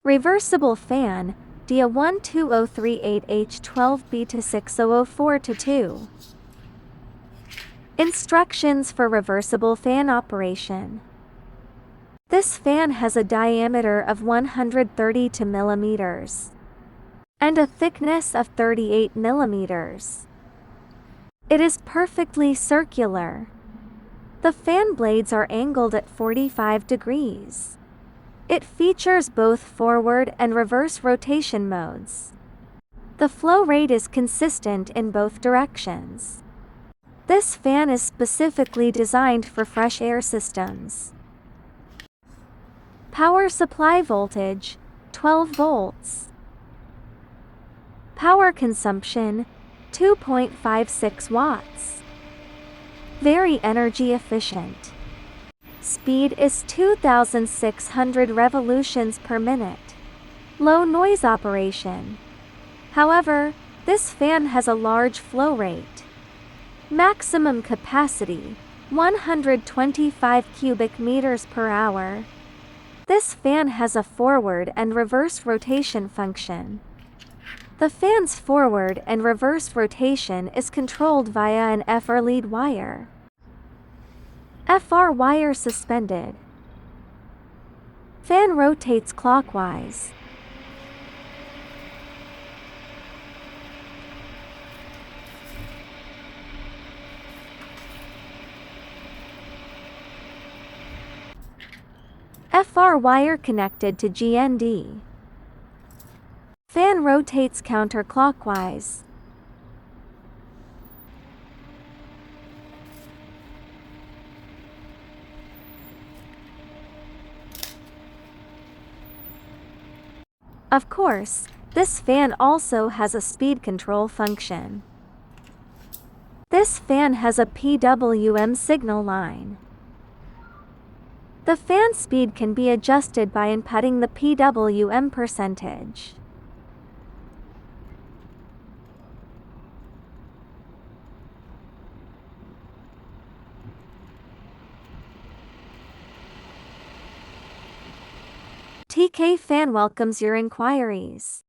Reversible fan, DA12038H12B to 6004-2. Instructions for reversible fan operation. This fan has a diameter of 130 mm and a thickness of 38 mm. It is perfectly circular. The fan blades are angled at 45 degrees. It features both forward and reverse rotation modes. The flow rate is consistent in both directions. This fan is specifically designed for fresh air systems. Power supply voltage, 12 volts. Power consumption, 2.56 watts. Very energy efficient. Speed is 2,600 revolutions per minute. Low noise operation. However, this fan has a large flow rate. Maximum capacity, 125 cubic meters per hour. This fan has a forward and reverse rotation function. The fan's forward and reverse rotation is controlled via an FR lead wire. FR wire suspended. Fan rotates clockwise. FR wire connected to GND. Fan rotates counterclockwise. Of course, this fan also has a speed control function. This fan has a PWM signal line. The fan speed can be adjusted by inputting the PWM percentage. TK Fan welcomes your inquiries.